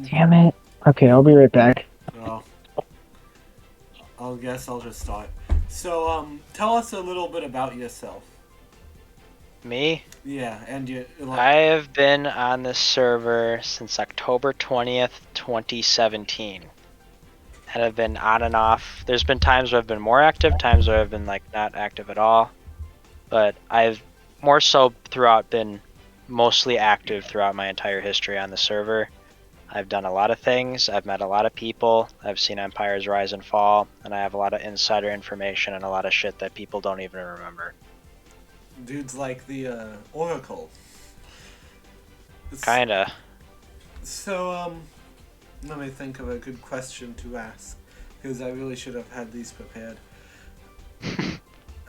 Damn it. Okay, I'll be right back. Well, I'll guess I'll just start. So, tell us a little bit about yourself. Me? Yeah, and you like. I have been on this server since October 20th, 2017. And I've been on and off. There's been times where I've been more active, times where I've been like not active at all. But I've more so throughout been mostly active throughout my entire history on the server. I've done a lot of things, I've met a lot of people, I've seen empires rise and fall, and I have a lot of insider information and a lot of shit that people don't even remember. Dude's like the Oracle. Kinda. So, let me think of a good question to ask, because I really should have had these prepared.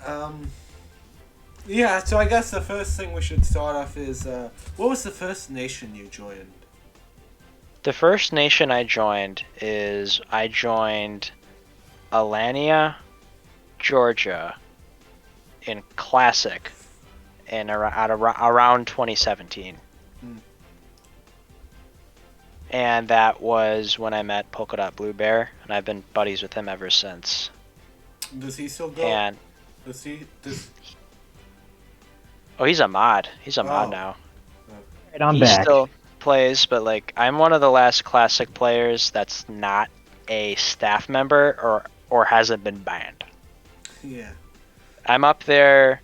Um, yeah, so I guess the first thing we should start off is, what was the first nation you joined? The first nation I joined Alania, Georgia in Classic in around 2017. Hmm. And that was when I met Polka Dot Blue Bear, and I've been buddies with him ever since. Does he still go? And Does he? Does? oh, he's a mod. He's a mod Oh. now. Right, I'm He back. still plays, but like I'm one of the last Classic players that's not a staff member or hasn't been banned. Yeah. I'm up there.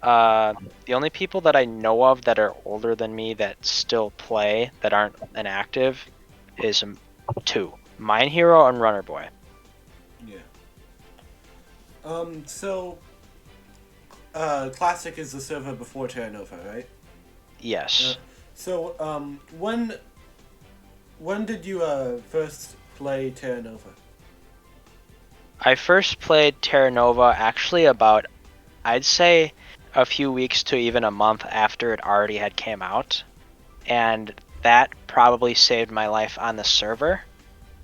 The only people that I know of that are older than me that still play that aren't inactive is two: Mine Hero and Runner Boy. Yeah. So, Classic is the server before Terra Nova, right? Yes. So, when did you first play Terra Nova? I first played Terra Nova actually about, I'd say, a few weeks to even a month after it already had came out, and that probably saved my life on the server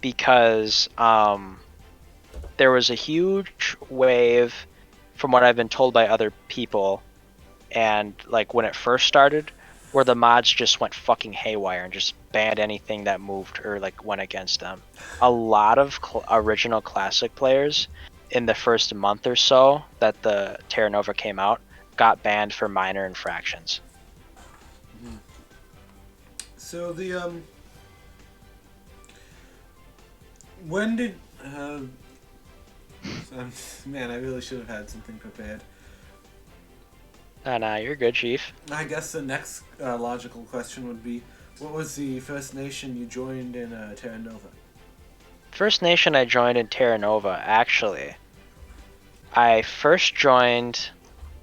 because there was a huge wave from what I've been told by other people, and like when it first started, where the mods just went fucking haywire and just banned anything that moved or like went against them. A lot of original Classic players in the first month or so that the Terra Nova came out got banned for minor infractions. So when did man, I really should have had something prepared. Nah, you're good, Chief. I guess the next logical question would be, what was the first nation you joined in Terra Nova? First nation I joined in Terra Nova, actually. I first joined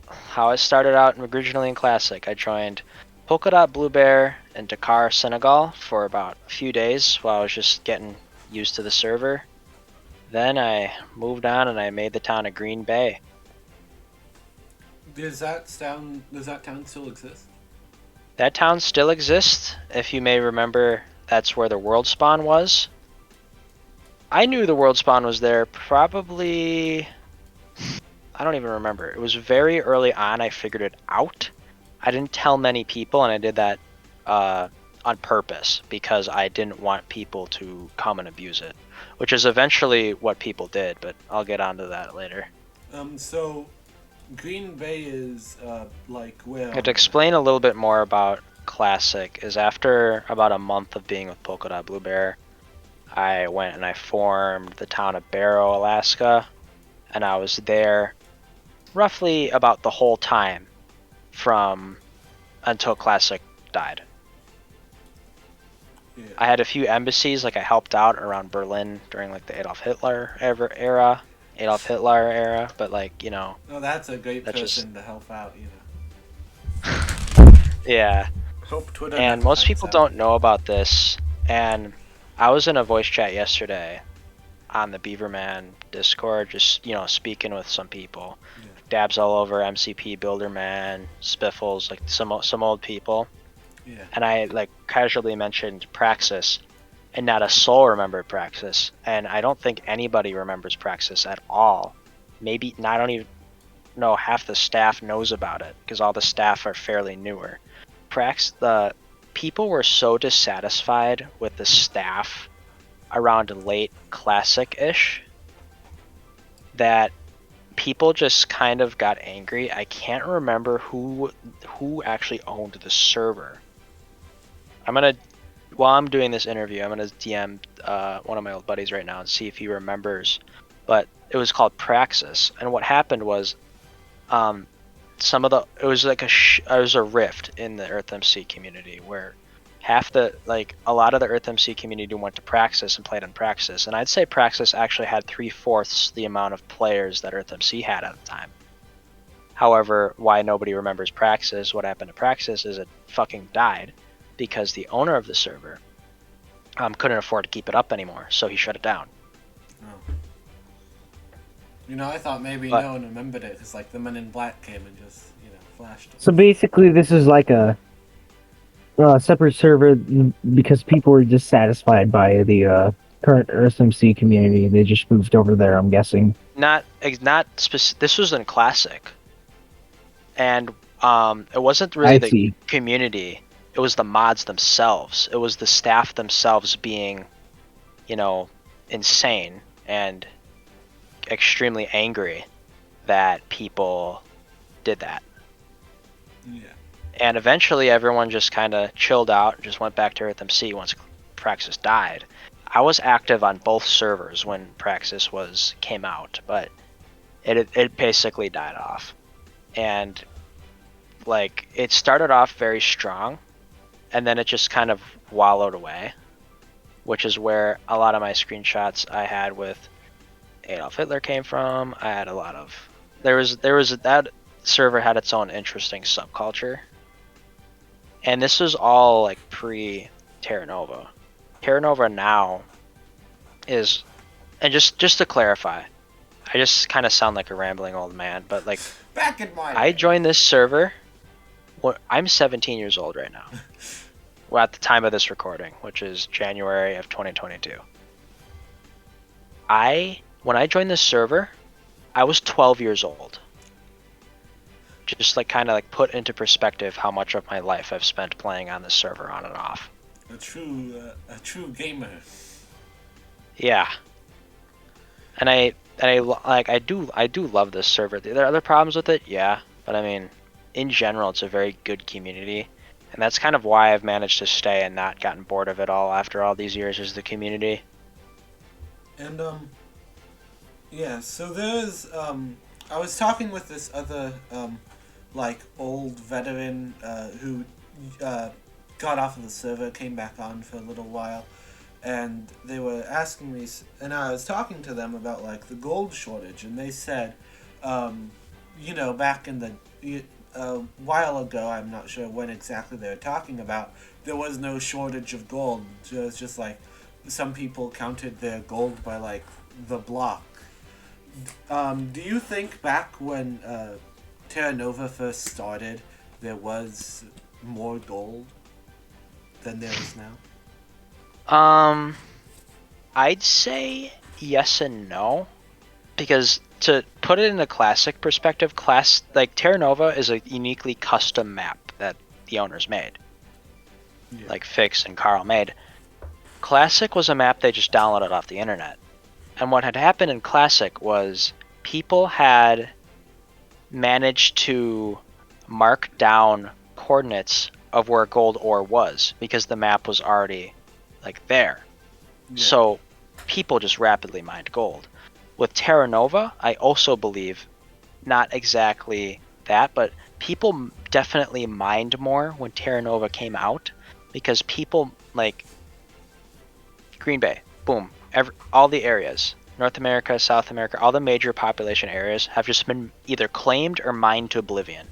how it started out originally in Classic. I joined Polka Dot Blue Bear in Dakar, Senegal for about a few days while I was just getting used to the server. Then I moved on and I made the town of Green Bay. Does that town still exist? That town still exists. If you may remember, that's where the world spawn was. I knew the world spawn was there probably, I don't even remember. It was very early on I figured it out. I didn't tell many people, and I did that on purpose because I didn't want people to come and abuse it, which is eventually what people did, but I'll get onto that later. So Green Bay is like where? To explain a little bit more about Classic is after about a month of being with Polka Dot Blue Bear, I went and I formed the town of Barrow, Alaska, and I was there roughly about the whole time from until Classic died. Yeah. I had a few embassies, like I helped out around Berlin during like the Adolf Hitler era, but like, you know, Oh, that's a great that's person just to help out, you know. yeah. Hope Twitter And never most finds people out. don't know about this, and I was in a voice chat yesterday on the Beaverman Discord, just, you know, speaking with some people. Yeah. Dabs all over, MCP, Builderman, Spiffles, like some old people. Yeah. And I like casually mentioned Praxis, and not a soul remembered Praxis. And I don't think anybody remembers Praxis at all. Maybe I don't even half the staff knows about it because all the staff are fairly newer. people were so dissatisfied with the staff around late Classic-ish that people just kind of got angry. I can't remember who actually owned the server. While I'm doing this interview, I'm gonna DM one of my old buddies right now and see if he remembers. But it was called Praxis, and what happened was, it was like it was a rift in the EarthMC community where a lot of the EarthMC community went to Praxis and played on Praxis, and I'd say Praxis actually had 3/4 the amount of players that EarthMC had at the time. However, why nobody remembers Praxis, what happened to Praxis is it fucking died because the owner of the server couldn't afford to keep it up anymore, so he shut it down. Oh. You know, I thought maybe no one remembered it because, like, the Men in Black came and just, flashed it. So basically, this is like a separate server because people were dissatisfied by the current EarthMC community. They just moved over there, I'm guessing. This was in Classic, and it wasn't really the community. It was the mods themselves. It was the staff themselves being, insane and extremely angry that people did that. Yeah. And eventually everyone just kind of chilled out and just went back to EarthMC once Praxis died. I was active on both servers when Praxis came out, but it basically died off. And like it started off very strong and then it just kind of wallowed away, which is where a lot of my screenshots I had with Adolf Hitler came from. I had a lot of that server had its own interesting subculture. And this was all like pre Terra Nova. Terra Nova now is, and just to clarify, I just kind of sound like a rambling old man, but like back in my I joined this server. I'm 17 years old right now. Well, at the time of this recording, which is January of 2022. When I joined this server, I was 12 years old. Just like kind of like put into perspective how much of my life I've spent playing on this server on and off. A true gamer. Yeah. And I do love this server. There are other problems with it, yeah, but I mean, in general, it's a very good community, and that's kind of why I've managed to stay and not gotten bored of it all after all these years is the community. And yeah. So there's I was talking with this other like old veteran who got off of the server, came back on for a little while. And they were asking me, and I was talking to them about like the gold shortage, and they said, back in the a while ago, I'm not sure when exactly they were talking about, there was no shortage of gold. So it's just like some people counted their gold by like the block. Do you think back when Terra Nova first started, there was more gold than there is now? I'd say yes and no, because to put it in a Classic perspective, Terra Nova is a uniquely custom map that the owners made, like Fix and Carl made. Classic was a map they just downloaded off the internet, and what had happened in Classic was people had managed to mark down coordinates of where gold ore was because the map was already like there. Yeah. So people just rapidly mined gold. With Terra Nova, I also believe not exactly that, but people definitely mined more when Terra Nova came out because people like Green Bay, boom, all the areas, North America, South America, all the major population areas have just been either claimed or mined to oblivion.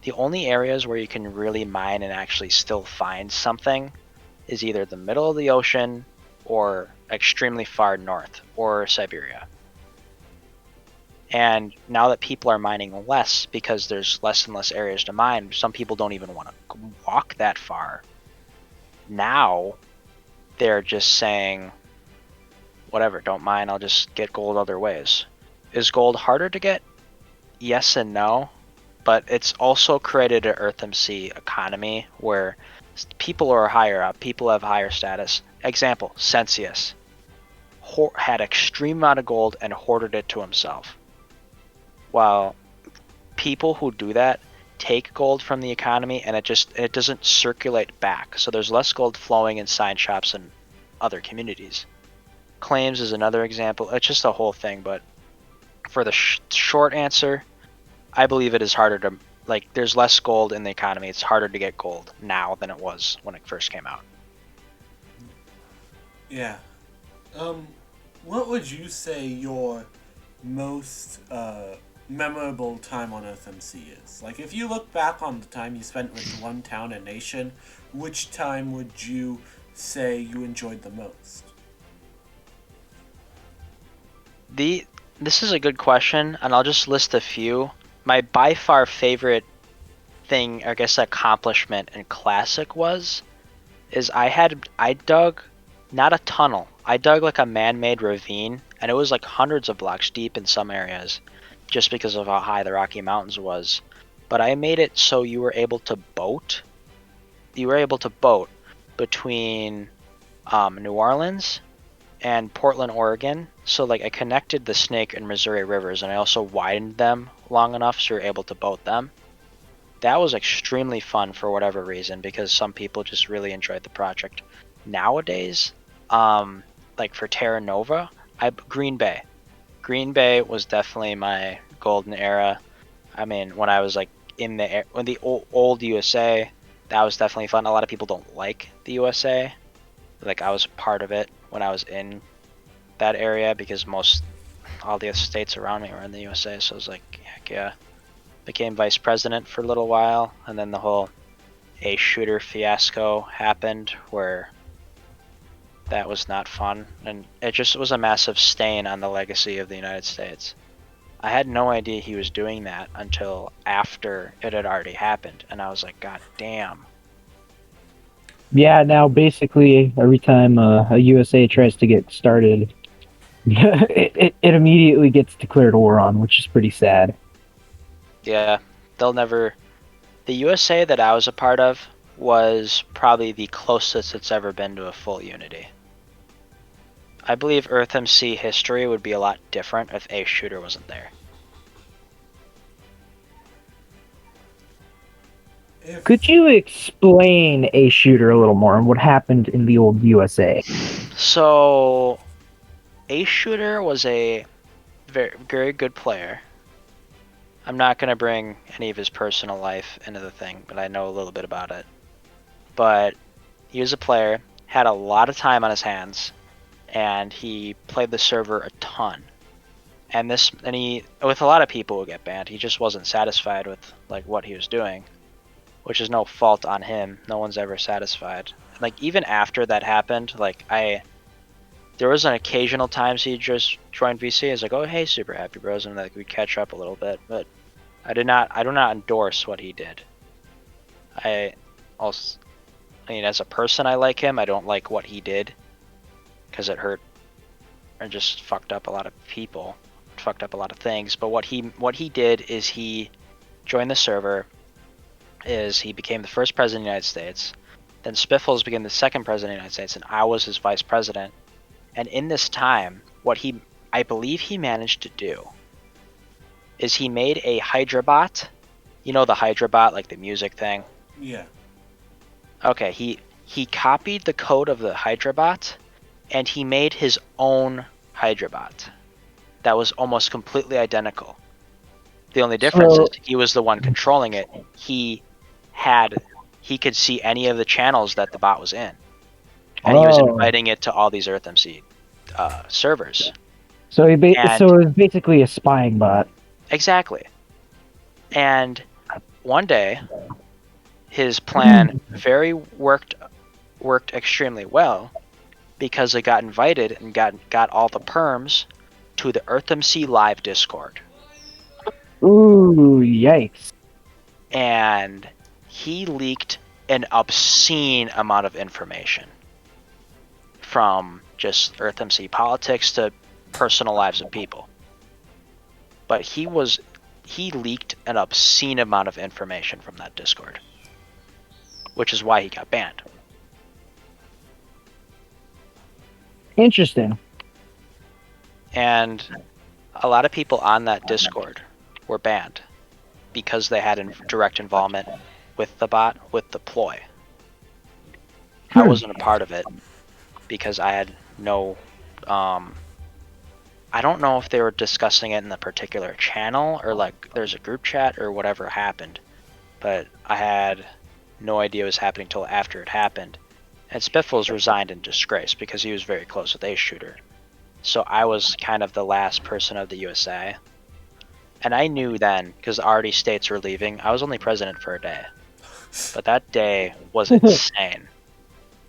The only areas where you can really mine and actually still find something is either the middle of the ocean or extremely far north or Siberia. And now that people are mining less because there's less and less areas to mine, some people don't even want to walk that far. Now they're just saying, whatever, don't mine, I'll just get gold other ways. Is gold harder to get? Yes and no, but it's also created an EarthMC economy where People are higher up. People have higher status. Example: Censius had extreme amount of gold and hoarded it to himself. While people who do that take gold from the economy and it doesn't circulate back. So there's less gold flowing in sign shops and other communities. Claims is another example. It's just a whole thing, but for the short answer, I believe it is harder to, like, there's less gold in the economy. It's harder to get gold now than it was when it first came out. Yeah. What would you say your most memorable time on FMC is? Like, if you look back on the time you spent with one town and nation, which time would you say you enjoyed the most? This is a good question, and I'll just list a few. My by far favorite thing, I guess, accomplishment in Classic is I dug not a tunnel. I dug like a man-made ravine, and it was like hundreds of blocks deep in some areas, just because of how high the Rocky Mountains was. But I made it so you were able to boat. You were able to boat between New Orleans and Portland, Oregon. So like I connected the Snake and Missouri rivers, and I also widened them long enough so you're able to boat them. That was extremely fun for whatever reason, because some people just really enjoyed the project. Nowadays, like for Terra Nova, Green Bay. Green Bay was definitely my golden era. I mean, when I was like when the old USA, that was definitely fun. A lot of people don't like the USA. Like I was part of it when I was in that area because all the other states around me were in the USA. So I was like, heck yeah. Became vice president for a little while, and then the whole A shooter fiasco happened where that was not fun, and it just was a massive stain on the legacy of the United States. I had no idea he was doing that until after it had already happened, and I was like, God damn. Yeah, now basically every time a USA tries to get started, it immediately gets declared war on, which is pretty sad. Yeah, they'll never. The USA that I was a part of was probably the closest it's ever been to a full unity. I believe EarthMC history would be a lot different if A shooter wasn't there. Could you explain A shooter a little more and what happened in the old USA? So, A shooter was a very, very good player. I'm not going to bring any of his personal life into the thing, but I know a little bit about it. But he was a player, had a lot of time on his hands, and he played the server a ton. And he, with a lot of people, would get banned. He just wasn't satisfied with like what he was doing, which is no fault on him. No one's ever satisfied. Like even after that happened, like there was an occasional times he just joined VC. He's like, oh hey, super happy bros, and like we catch up a little bit. But I do not endorse what he did. I mean, as a person, I like him. I don't like what he did because it hurt and just fucked up a lot of people, fucked up a lot of things. But what he did is he joined the server. He became the first president of the United States. Then Spiffles became the second president of the United States, and I was his vice president. And in this time, I believe he managed to do is he made a Hydra bot. You know the Hydra bot, like the music thing? Yeah. Okay, he copied the code of the Hydra bot, and he made his own Hydra bot that was almost completely identical. The only difference is he was the one controlling it. He could see any of the channels that the bot was in, and he was inviting it to all these EarthMC servers. So it was basically a spying bot. Exactly. And one day, his plan worked extremely well because it got invited and got all the perms to the EarthMC Live Discord. Ooh, yikes. And he leaked an obscene amount of information from just EarthMC politics to personal lives of people. But he leaked an obscene amount of information from that Discord. which is why he got banned. Interesting. And a lot of people on that Discord were banned because they had direct involvement with the bot, with the ploy. I wasn't a part of it because I had no. I don't know if they were discussing it in the particular channel or like there's a group chat or whatever happened, but I had no idea what was happening until after it happened. And Spiffles resigned in disgrace because he was very close with Ace Shooter. So I was kind of the last person of the USA. And I knew then, because already states were leaving, I was only president for a day. But that day was insane.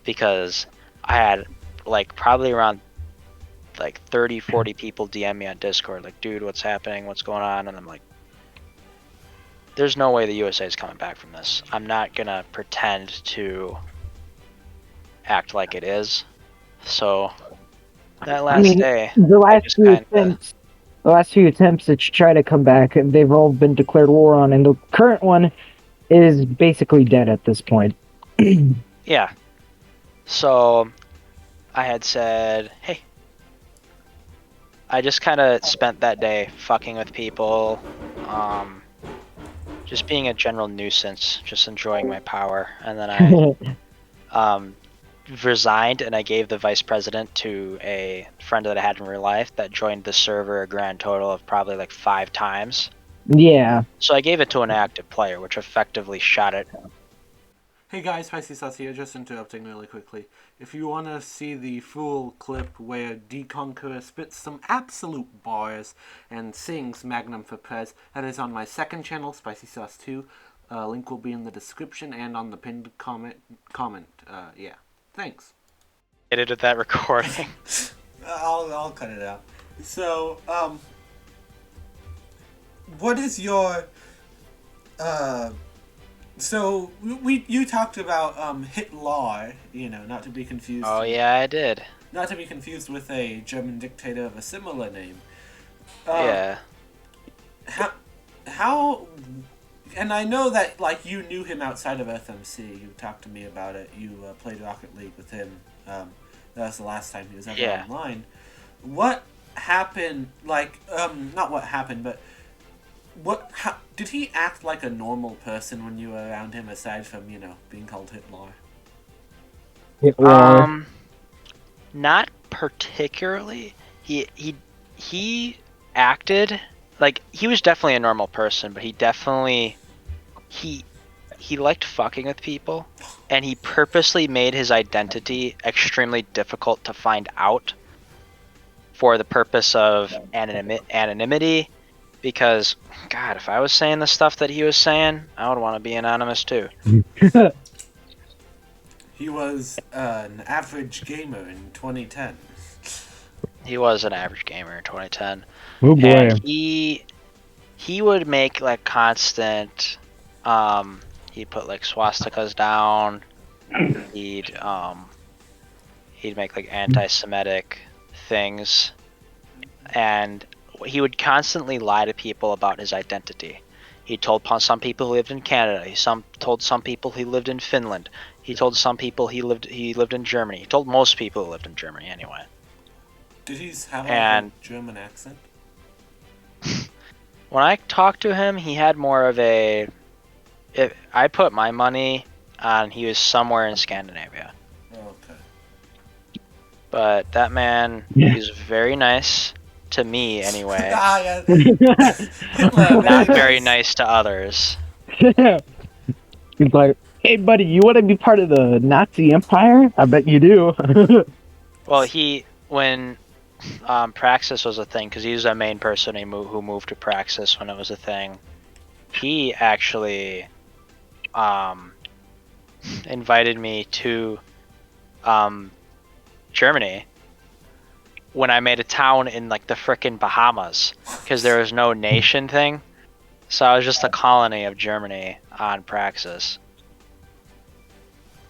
Because I had like probably around like 30, 40 people DM me on Discord, like, dude, what's happening? What's going on? And I'm like, there's no way the USA is coming back from this. I'm not gonna pretend to act like it is. So that last day, the I last just few kind of. attempts, the last few attempts to try to come back, they've all been declared war on, and the current one is basically dead at this point. Yeah. So I had said, hey, I just kind of spent that day fucking with people, just being a general nuisance, just enjoying my power. And then I resigned and I gave the vice president to a friend that I had in real life that joined the server a grand total of probably like 5 times. Yeah. So I gave it to an active player, which effectively shot it. Hey guys, Spicy Sauce here, just interrupting really quickly. If you want to see the full clip where D-Conqueror spits some absolute bars and sings Magnum for Prez, that is on my second channel, Spicy Sauce 2. Link will be in the description and on the pinned comment. Yeah. Thanks. Edited that recording. I'll cut it out. So, what is your, so you talked about Hitler, not to be confused. Oh yeah, I did. Not to be confused with a German dictator of a similar name. Yeah. How, and I know that like you knew him outside of FMC. You talked to me about it. You played Rocket League with him. That was the last time he was ever online. What happened? Like, not what happened, but how did he act like a normal person when you were around him, aside from being called Hitler? Not particularly. He acted like he was definitely a normal person, but he definitely he liked fucking with people, and he purposely made his identity extremely difficult to find out for the purpose of anonymity. Because, God, if I was saying the stuff that he was saying, I would want to be anonymous too. He was an average gamer in 2010. He was an average gamer in 2010. Oh boy. And he would make like constant, he'd put like swastikas down. He'd make like anti-Semitic things, and he would constantly lie to people about his identity. He told some people he lived in Canada. He told some people he lived in Finland. He told some people he lived in Germany. He told most people he lived in Germany anyway. Did he have a German accent? When I talked to him, he had more of a... I put my money on he was somewhere in Scandinavia. Okay. But that man, he's very nice to me anyway. Not very nice to others. He's like, hey buddy, you want to be part of the Nazi Empire? I bet you do. Well, when Praxis was a thing, because he was the main person who moved to Praxis when it was a thing, he actually invited me to Germany when I made a town in like the frickin' Bahamas, because there was no nation thing. So I was just a colony of Germany on Praxis.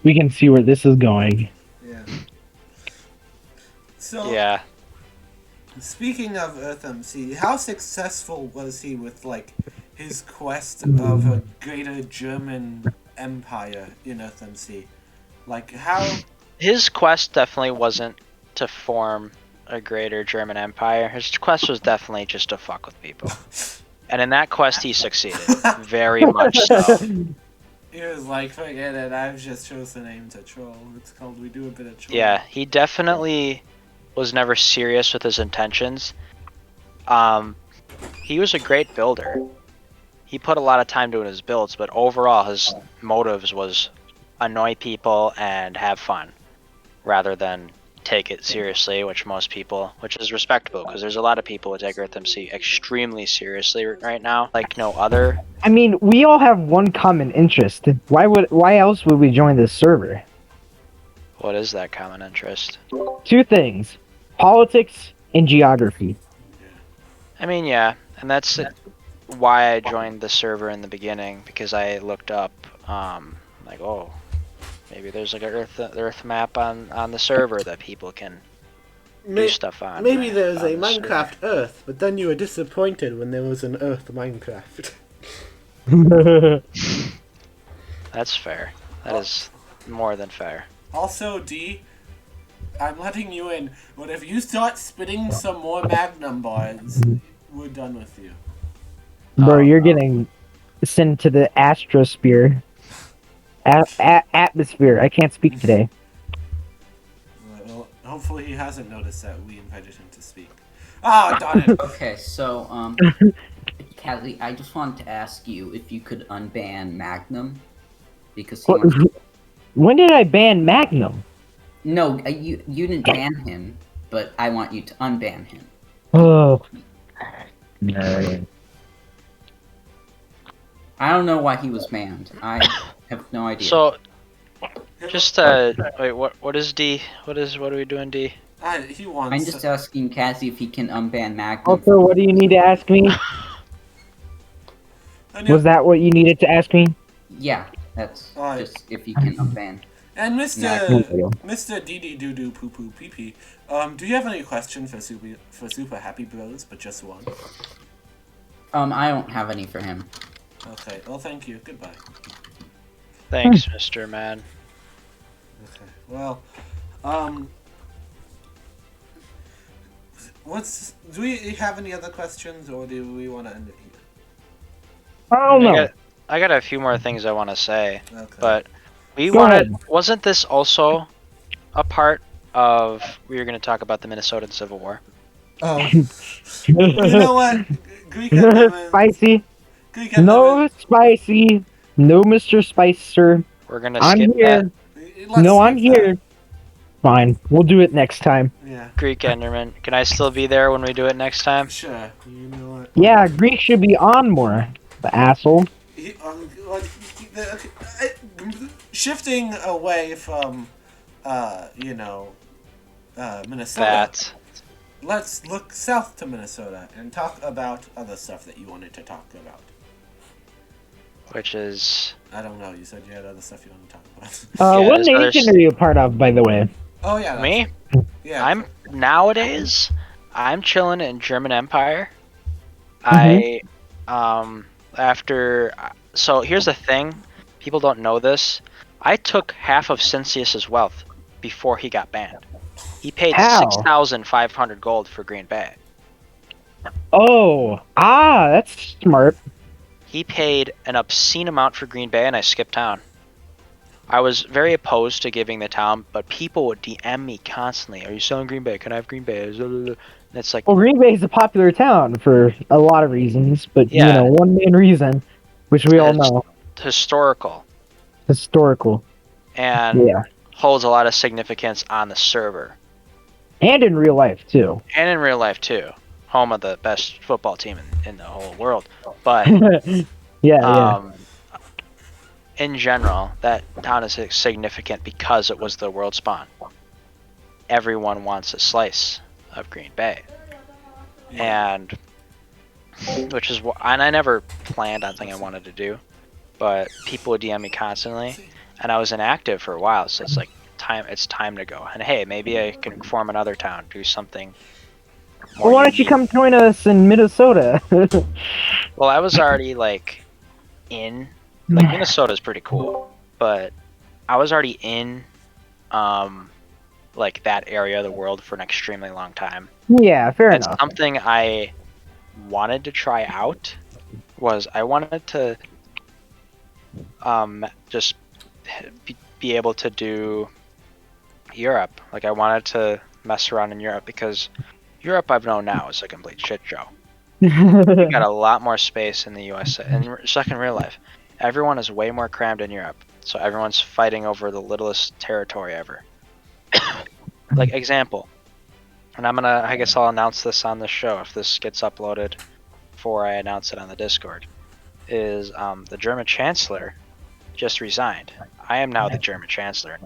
We can see where this is going. Yeah. So, yeah. Speaking of EarthMC, how successful was he with like his quest of a greater German empire in FMC? Like, how... His quest definitely wasn't to form a greater German empire. His quest was definitely just to fuck with people. And in that quest, he succeeded. Very much so. He was like, forget it, I've just chosen the name to troll. It's called We Do a Bit of Troll. Yeah, he definitely was never serious with his intentions. He was a great builder. He put a lot of time doing his builds, but overall his motives was annoy people and have fun, rather than take it seriously, which is respectable, because there's a lot of people who take Earth MC extremely seriously right now, like no other. I mean, we all have one common interest. Why else would we join this server? What is that common interest? Two things: politics and geography. I mean, yeah, and that's why I joined the server in the beginning, because I looked up, like, oh, maybe there's like an Earth map on the server that people can do stuff on. Maybe there was on a the server. Minecraft Earth, but then you were disappointed when there was an Earth Minecraft. That's fair. That is more than fair. Also, D, I'm letting you in, but if you start spitting some more Magnum bars, we're done with you. Bro, you're getting sent to the astrosphere. Atmosphere. I can't speak today. Well, hopefully he hasn't noticed that we invited him to speak. Ah, darn it! Okay, so, Callie, I just wanted to ask you if you could unban Magnum, because he wants to... When did I ban Magnum? No, you didn't ban him, but I want you to unban him. Oh. No. I don't know why he was banned. I have no idea. So, just wait, what is D? What are we doing, D? He wants. I'm just asking Cassie if he can unban Magnum. Also, what do you need to ask me? Was that what you needed to ask me? Yeah, that's just if you can unban. And Mr. Dee Doo Doo Poo Poo Pee Pee, do you have any question for Super Happy Bros, but just one? I don't have any for him. Okay, well, thank you. Goodbye. Thanks, Mr. Man. Okay, well, do we have any other questions, or do we want to end it here? I don't know. I got a few more things I want to say, Okay. but ahead. wasn't this also a part of, we were going to talk about the Minnesotan Civil War? Oh. You know what? Greek Enderman. Spicy. Greek Enderman. No spicy. No Mr. Spicer. We're going to I'm skip here. Let's No, I'm skip that. here. Fine. We'll do it next time. Yeah. that. Greek Enderman. Can I still be there when we do it next time? Sure. You know what? Yeah, Greek should be on more. The asshole. Shifting away from, Minnesota. That. Let's look south to Minnesota and talk about other stuff that you wanted to talk about. Which is... I don't know. You said you had other stuff you wanted to talk about. Yeah, What there's other nation are you a part of, by the way? Oh yeah. Me? Yeah. Nowadays, I'm chilling in German Empire. So here's the thing, people don't know this. I took half of Cincius's wealth before he got banned. He paid How? 6,500 gold for Green Bay. Oh, that's smart. He paid an obscene amount for Green Bay, and I skipped town. I was very opposed to giving the town, but people would DM me constantly. Are you selling Green Bay? Can I have Green Bay? And it's like, Well, Green Bay is a popular town for a lot of reasons, but Yeah. one main reason, which we all know, historical, historical. and Yeah, holds a lot of significance on the server. and in real life too. And in real life too. Home of the best football team in the whole world. But yeah. in general, that town is significant because it was the world spawn. Everyone wants a slice of Green Bay. And which is what, and I never planned on something I wanted to do, but people would DM me constantly, and I was inactive for a while, so it's like it's time to go. And hey, maybe I can form another town, do something more Well, why don't you unique. come join us in Minnesota? Well, I was already like in like Minnesota's pretty cool, but I was already in like that area of the world for an extremely long time. Yeah, fair And enough. something I wanted to try out was I wanted to just be able to do Europe. Like I wanted to mess around in Europe because Europe I've known now is a complete shit show. You got a lot more space in the USA. And it's like in real life, everyone is way more crammed in Europe, so everyone's fighting over the littlest territory ever. Like example, and I guess I'll announce this on the show if this gets uploaded before I announce it on the Discord. Is the German Chancellor just resigned? I am now the German Chancellor.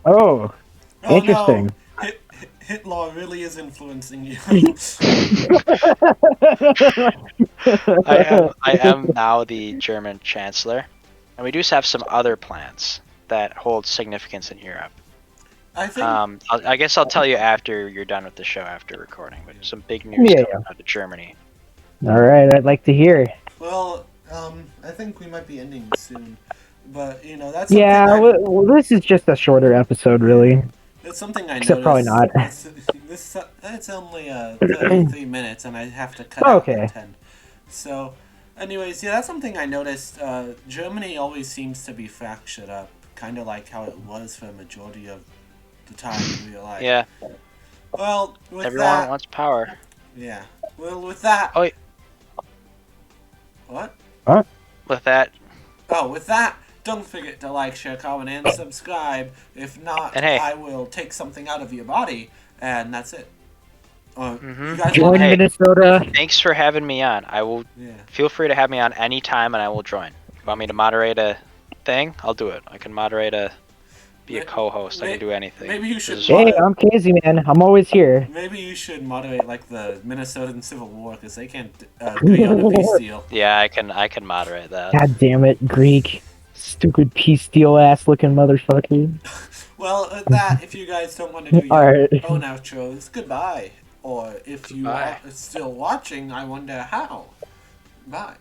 Oh, Oh no, interesting. Hitler really is influencing you. I am now the German Chancellor, and we do have some other plans that hold significance in Europe. I think. I guess I'll tell you after you're done with the show after recording. But some big news Yeah, coming out of Germany. All right, I'd like to hear. Well, I think we might be ending soon, but that's something Yeah, well, this is just a shorter episode, really. That's something I Except probably noticed. not. It's only 33 minutes, and I have to cut out Okay. at 10. So, anyways, yeah, that's something I noticed. Germany always seems to be fractured up, kind of like how it was for a majority of the time in real life. Yeah, Well, with everyone that, wants power. yeah. Well, with that. Oh, What? with that, Oh, with that. Don't forget to like, share, comment, and subscribe. If not, And hey. I will take something out of your body, and that's it. You guys Join want Hey. Minnesota. Thanks for having me on. I will Yeah. feel free to have me on any time, and I will join. You want me to moderate a thing? I'll do it. I can be a co-host. I can do anything. Maybe you should. This is Hey, fun. I'm Casey, man. I'm always here. Maybe you should moderate like the Minnesotan Civil War because they can't agree on a peace deal. Yeah, I can moderate that. God damn it, Greek. Stupid peace deal ass looking motherfucker. Well, at that, if you guys don't want to do your Alright. own outros, goodbye. Or if you Goodbye. are still watching, I wonder how. Bye.